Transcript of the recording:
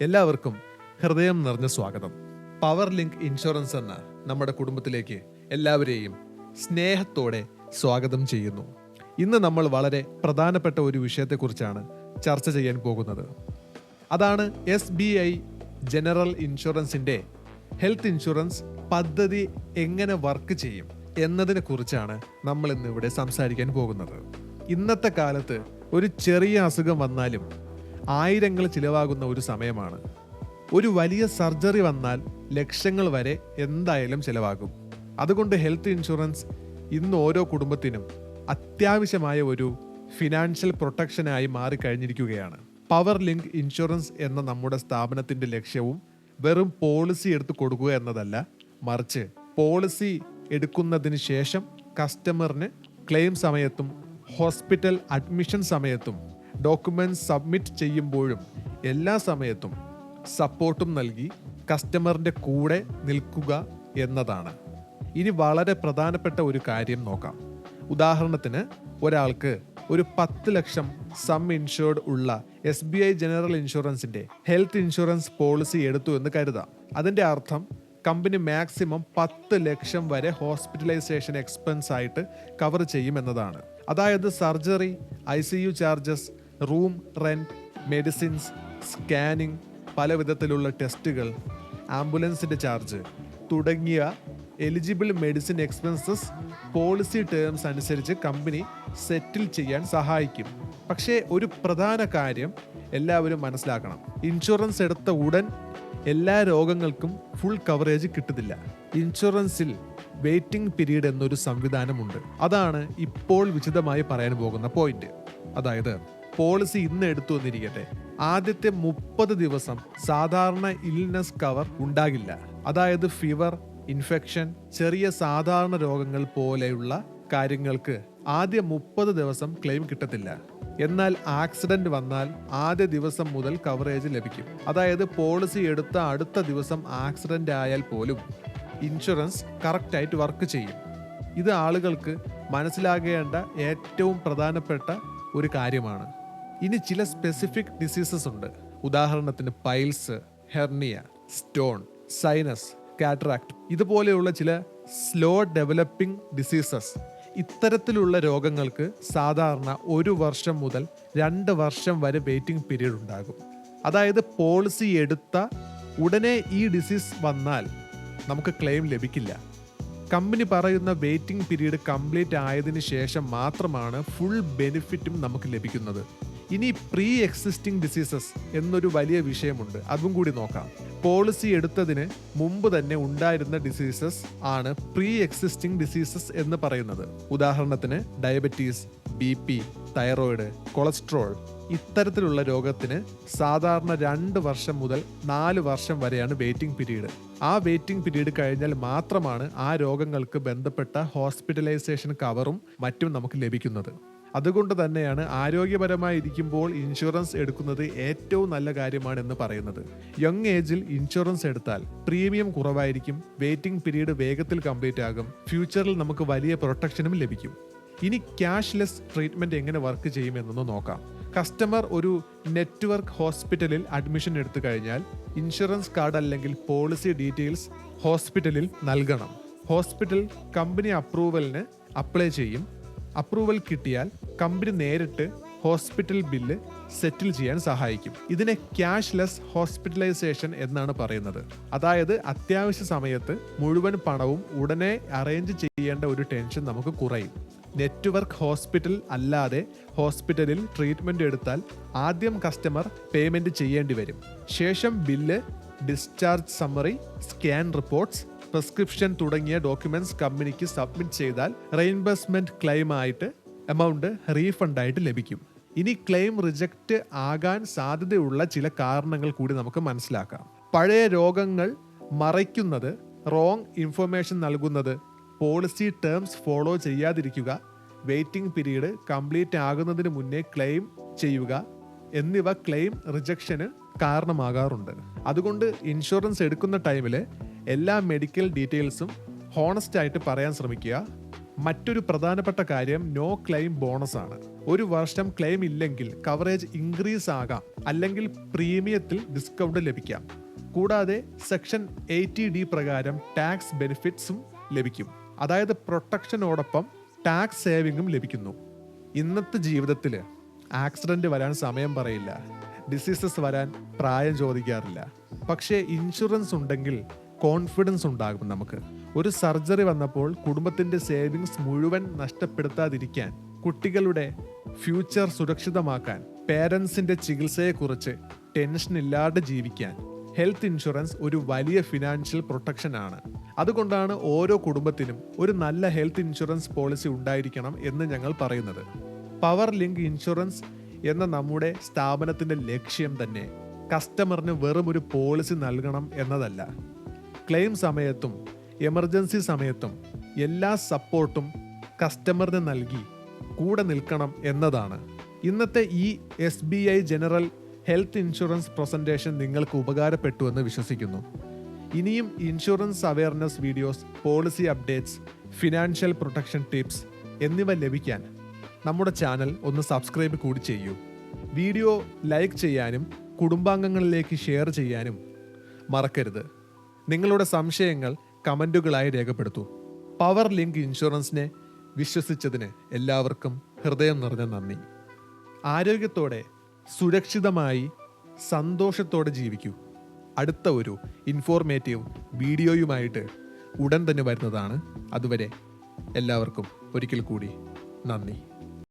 എല്ലാവർക്കും ഹൃദയം നിറഞ്ഞ സ്വാഗതം. പവർ ലിങ്ക് ഇൻഷുറൻസ് എന്ന നമ്മുടെ കുടുംബത്തിലേക്ക് എല്ലാവരെയും സ്നേഹത്തോടെ സ്വാഗതം ചെയ്യുന്നു. ഇന്ന് നമ്മൾ വളരെ പ്രധാനപ്പെട്ട ഒരു വിഷയത്തെക്കുറിച്ചാണ് ചർച്ച ചെയ്യാൻ പോകുന്നത്. അതാണ് SBI ജനറൽ ഇൻഷുറൻസിൻ്റെ ഹെൽത്ത് ഇൻഷുറൻസ് പദ്ധതി എങ്ങനെ വർക്ക് ചെയ്യും എന്നതിനെ കുറിച്ചാണ് നമ്മൾ ഇന്നിവിടെ സംസാരിക്കാൻ പോകുന്നത്. ഇന്നത്തെ കാലത്ത് ഒരു ചെറിയ അസുഖം വന്നാലും ആയിരങ്ങൾ ചിലവാകുന്ന ഒരു സമയമാണ്. ഒരു വലിയ സർജറി വന്നാൽ ലക്ഷങ്ങൾ വരെ എന്തായാലും ചിലവാകും. അതുകൊണ്ട് ഹെൽത്ത് ഇൻഷുറൻസ് ഇന്ന് ഓരോ കുടുംബത്തിനും അത്യാവശ്യമായ ഒരു ഫിനാൻഷ്യൽ പ്രൊട്ടക്ഷനായി മാറിക്കഴിഞ്ഞിരിക്കുകയാണ്. പവർ ലിങ്ക് ഇൻഷുറൻസ് എന്ന നമ്മുടെ സ്ഥാപനത്തിൻ്റെ ലക്ഷ്യവും വെറും പോളിസി എടുത്തു കൊടുക്കുക എന്നതല്ല, മറിച്ച് പോളിസി എടുക്കുന്നതിന് ശേഷം കസ്റ്റമറിന് ക്ലെയിം സമയത്തും ഹോസ്പിറ്റൽ അഡ്മിഷൻ സമയത്തും ഡോക്യുമെൻറ്റ്സ് സബ്മിറ്റ് ചെയ്യുമ്പോഴും എല്ലാ സമയത്തും സപ്പോർട്ടും നൽകി കസ്റ്റമറിൻ്റെ കൂടെ നിൽക്കുക എന്നതാണ്. ഇനി വളരെ പ്രധാനപ്പെട്ട ഒരു കാര്യം നോക്കാം. ഉദാഹരണത്തിന് ഒരാൾക്ക് ഒരു 10 ലക്ഷം സം ഇൻഷുർഡ് ഉള്ള SBI ജനറൽ ഇൻഷുറൻസിൻ്റെ ഹെൽത്ത് ഇൻഷുറൻസ് പോളിസി എടുത്തു എന്ന് കരുതാം. അതിൻ്റെ അർത്ഥം കമ്പനി മാക്സിമം 10 ലക്ഷം വരെ ഹോസ്പിറ്റലൈസേഷൻ എക്സ്പെൻസ് ആയിട്ട് കവർ ചെയ്യുമെന്നതാണ്. അതായത് surgery, ICU charges, room rent, medicines, scanning, പല വിധത്തിലുള്ള ടെസ്റ്റുകൾ, ആംബുലൻസിൻ്റെ ചാർജ് തുടങ്ങിയ eligible medicine expenses policy terms അനുസരിച്ച് കമ്പനി സെറ്റിൽ ചെയ്യാൻ സഹായിക്കും. പക്ഷേ ഒരു പ്രധാന കാര്യം എല്ലാവരും മനസ്സിലാക്കണം. ഇൻഷുറൻസ് എടുത്ത ഉടൻ എല്ലാ രോഗങ്ങൾക്കും ഫുൾ കവറേജ് കിട്ടുന്നില്ല. ഇൻഷുറൻസിൽ വെയിറ്റിംഗ് പീരീഡ് എന്നൊരു സംവിധാനമുണ്ട്. അതാണ് ഇപ്പോൾ വിശദമായി പറയാൻ പോകുന്ന പോയിന്റ്. അതായത് പോളിസി ഇന്ന് എടുത്തു വന്നിരിക്കട്ടെ, ആദ്യത്തെ 30 ദിവസം സാധാരണ ഇൽനെസ് കവർ ഉണ്ടാകില്ല. അതായത് ഫീവർ, ഇൻഫെക്ഷൻ, ചെറിയ സാധാരണ രോഗങ്ങൾ പോലെയുള്ള കാര്യങ്ങൾക്ക് ആദ്യ 30 ദിവസം ക്ലെയിം കിട്ടത്തില്ല. എന്നാൽ ആക്സിഡന്റ് വന്നാൽ ആദ്യ ദിവസം മുതൽ കവറേജ് ലഭിക്കും. അതായത് പോളിസി എടുത്ത അടുത്ത ദിവസം ആക്സിഡന്റ് ആയാൽ പോലും ഇൻഷുറൻസ് കറക്റ്റായിട്ട് വർക്ക് ചെയ്യും. ഇത് ആളുകൾക്ക് മനസ്സിലാകേണ്ട ഏറ്റവും പ്രധാനപ്പെട്ട ഒരു കാര്യമാണ്. ഇനി ചില സ്പെസിഫിക് ഡിസീസസ് ഉണ്ട്. ഉദാഹരണത്തിന് piles, hernia, stone, sinus, cataract, ഇതുപോലെയുള്ള ചില സ്ലോ ഡെവലപ്പിംഗ് ഡിസീസസ്. ഇത്തരത്തിലുള്ള രോഗങ്ങൾക്ക് സാധാരണ 1 വർഷം മുതൽ 2 വർഷം വരെ വെയിറ്റിംഗ് പീരീഡ് ഉണ്ടാകും. അതായത് പോളിസി എടുത്ത ഉടനെ ഈ ഡിസീസ് വന്നാൽ നമുക്ക് ക്ലെയിം ലഭിക്കില്ല. കമ്പനി പറയുന്ന വെയിറ്റിംഗ് പീരീഡ് കംപ്ലീറ്റ് ആയതിനു ശേഷം മാത്രമാണ് ഫുൾ ബെനിഫിറ്റും നമുക്ക് ലഭിക്കുന്നത്. ഇനി പ്രീ എക്സിസ്റ്റിംഗ് ഡിസീസസ് എന്നൊരു വലിയ വിഷയമുണ്ട്. അതും കൂടി നോക്കാം. പോളിസി എടുത്തതിന് മുമ്പ് തന്നെ ഉണ്ടായിരുന്ന ഡിസീസസ് ആണ് പ്രീ എക്സിസ്റ്റിംഗ് ഡിസീസസ് എന്ന് പറയുന്നത്. ഉദാഹരണത്തിന് ഡയബറ്റീസ്, BP, തൈറോയിഡ്, കൊളസ്ട്രോൾ, ഇത്തരത്തിലുള്ള രോഗത്തിന് സാധാരണ 2 വർഷം മുതൽ 4 വർഷം വരെയാണ് വെയിറ്റിംഗ് പീരീഡ്. ആ വെയിറ്റിംഗ് പീരീഡ് കഴിഞ്ഞാൽ മാത്രമാണ് ആ രോഗങ്ങൾക്ക് ബന്ധപ്പെട്ട ഹോസ്പിറ്റലൈസേഷൻ കവറും മറ്റും നമുക്ക് ലഭിക്കുന്നത്. അതുകൊണ്ട് തന്നെയാണ് ആരോഗ്യപരമായി ഇരിക്കുമ്പോൾ ഇൻഷുറൻസ് എടുക്കുന്നത് ഏറ്റവും നല്ല കാര്യമാണെന്ന് പറയുന്നത്. യങ് ഏജിൽ ഇൻഷുറൻസ് എടുത്താൽ പ്രീമിയം കുറവായിരിക്കും, വെയിറ്റിംഗ് പീരീഡ് വേഗത്തിൽ കംപ്ലീറ്റ് ആകും, ഫ്യൂച്ചറിൽ നമുക്ക് വലിയ പ്രൊട്ടക്ഷനും ലഭിക്കും. ഇനി ക്യാഷ്ലെസ് ട്രീറ്റ്മെൻറ്റ് എങ്ങനെ വർക്ക് ചെയ്യുമെന്നൊന്ന് നോക്കാം. കസ്റ്റമർ ഒരു നെറ്റ്വർക്ക് ഹോസ്പിറ്റലിൽ അഡ്മിഷൻ എടുത്തു കഴിഞ്ഞാൽ ഇൻഷുറൻസ് കാർഡ് അല്ലെങ്കിൽ പോളിസി ഡീറ്റെയിൽസ് ഹോസ്പിറ്റലിൽ നൽകണം. ഹോസ്പിറ്റൽ കമ്പനി അപ്രൂവലിന് അപ്ലൈ ചെയ്യും. അപ്രൂവൽ കിട്ടിയാൽ കമ്പനി നേരിട്ട് ഹോസ്പിറ്റൽ ബില്ല് സെറ്റിൽ ചെയ്യാൻ സഹായിക്കും. ഇതിനെ ക്യാഷ്ലെസ് ഹോസ്പിറ്റലൈസേഷൻ എന്നാണ് പറയുന്നത്. അതായത് അത്യാവശ്യ സമയത്ത് മുഴുവൻ പണവും ഉടനെ അറേഞ്ച് ചെയ്യേണ്ട ഒരു ടെൻഷൻ നമുക്ക് കുറയും. നെറ്റ്വർക്ക് ഹോസ്പിറ്റൽ അല്ലാതെ ഹോസ്പിറ്റലിൽ ട്രീറ്റ്മെൻറ്റ് എടുത്താൽ ആദ്യം കസ്റ്റമർ പേയ്മെൻറ്റ് ചെയ്യേണ്ടി വരും. ശേഷം bill, discharge summary, scan reports, prescription തുടങ്ങിയ ഡോക്യുമെന്റ്സ് കമ്പനിക്ക് സബ്മിറ്റ് ചെയ്താൽ റീഇംബേഴ്സ്മെന്റ് ക്ലെയിം ആയിട്ട് എമൗണ്ട് റീഫണ്ട് ആയിട്ട് ലഭിക്കും. ഇനി ക്ലെയിം റിജക്റ്റ് ആകാൻ സാധ്യതയുള്ള ചില കാരണങ്ങൾ കൂടി നമുക്ക് മനസ്സിലാക്കാം. പഴയ രോഗങ്ങൾ മറയ്ക്കുന്നത്, റോങ് ഇൻഫർമേഷൻ നൽകുന്നത്, പോളിസി ടേംസ് ഫോളോ ചെയ്യാതിരിക്കുക, വെയിറ്റിംഗ് പീരീഡ് കംപ്ലീറ്റ് ആകുന്നതിന് മുന്നേ ക്ലെയിം ചെയ്യുക എന്നിവ ക്ലെയിം റിജക്ഷന് കാരണമാകാറുണ്ട്. അതുകൊണ്ട് ഇൻഷുറൻസ് എടുക്കുന്ന ടൈമിൽ എല്ലാ മെഡിക്കൽ ഡീറ്റെയിൽസും ഹോണസ്റ്റ് ആയിട്ട് പറയാൻ ശ്രമിക്കുക. മറ്റൊരു പ്രധാനപ്പെട്ട കാര്യം നോ ക്ലെയിം ബോണസ് ആണ്. ഒരു വർഷം ക്ലെയിം ഇല്ലെങ്കിൽ കവറേജ് ഇൻക്രീസ് ആകാം, അല്ലെങ്കിൽ പ്രീമിയത്തിൽ ഡിസ്കൗണ്ട് ലഭിക്കാം. കൂടാതെ സെക്ഷൻ 80D പ്രകാരം ടാക്സ് ബെനിഫിറ്റ്സും ലഭിക്കും. അതായത് പ്രൊട്ടക്ഷനോടൊപ്പം ടാക്സ് സേവിങ്ങും ലഭിക്കുന്നു. ഇന്നത്തെ ജീവിതത്തിൽ ആക്സിഡന്റ് വരാൻ സമയം പറയില്ല, ഡിസീസസ് വരാൻ പ്രായം ചോദിക്കാറില്ല. പക്ഷേ ഇൻഷുറൻസ് ഉണ്ടെങ്കിൽ കോൺഫിഡൻസ് ഉണ്ടാകും നമുക്ക്. ഒരു സർജറി വന്നപ്പോൾ കുടുംബത്തിന്റെ സേവിങ്സ് മുഴുവൻ നഷ്ടപ്പെടുത്താതിരിക്കാൻ, കുട്ടികളുടെ ഫ്യൂച്ചർ സുരക്ഷിതമാക്കാൻ, പേരൻസിന്റെ ചികിത്സയെക്കുറിച്ച് ടെൻഷൻ ഇല്ലാതെ ജീവിക്കാൻ ഹെൽത്ത് ഇൻഷുറൻസ് ഒരു വലിയ ഫിനാൻഷ്യൽ പ്രൊട്ടക്ഷൻ ആണ്. അതുകൊണ്ടാണ് ഓരോ കുടുംബത്തിനും ഒരു നല്ല ഹെൽത്ത് ഇൻഷുറൻസ് പോളിസി ഉണ്ടായിരിക്കണം എന്ന് ഞങ്ങൾ പറയുന്നത്. പവർ ലിങ്ക് ഇൻഷുറൻസ് എന്ന നമ്മുടെ സ്ഥാപനത്തിന്റെ ലക്ഷ്യം തന്നെ കസ്റ്റമറിന് വെറും ഒരു പോളിസി നൽകണം എന്നതല്ല. ക്ലെയിം സമയത്തും എമർജൻസി സമയത്തും എല്ലാ സപ്പോർട്ടും കസ്റ്റമറിന് നൽകി കൂടെ നിൽക്കണം എന്നതാണ്. ഇന്നത്തെ ഈ SBI general health insurance presentation നിങ്ങൾക്ക് ഉപകാരപ്പെട്ടു എന്ന് വിശ്വസിക്കുന്നു. ഇനിയും insurance awareness videos, policy updates, financial protection tips എന്നിവ ലഭിക്കാൻ നമ്മുടെ ചാനൽ ഒന്ന് സബ്സ്ക്രൈബ് കൂടി ചെയ്യൂ. വീഡിയോ ലൈക്ക് ചെയ്യാനും കുടുംബാംഗങ്ങളിലേക്ക് ഷെയർ ചെയ്യാനും മറക്കരുത്. നിങ്ങളുടെ സംശയങ്ങൾ കമൻറ്റുകളായി രേഖപ്പെടുത്തൂ. പവർ ലിങ്ക് ഇൻഷുറൻസിനെ വിശ്വസിച്ചതിന് എല്ലാവർക്കും ഹൃദയം നിറഞ്ഞ നന്ദി. ആരോഗ്യത്തോടെ സുരക്ഷിതമായി സന്തോഷത്തോടെ ജീവിക്കൂ. അടുത്ത ഒരു ഇൻഫോർമേറ്റീവ് വീഡിയോയുമായിട്ട് ഉടൻ തന്നെ വരുന്നതാണ്. അതുവരെ എല്ലാവർക്കും ഒരിക്കൽ കൂടി നന്ദി.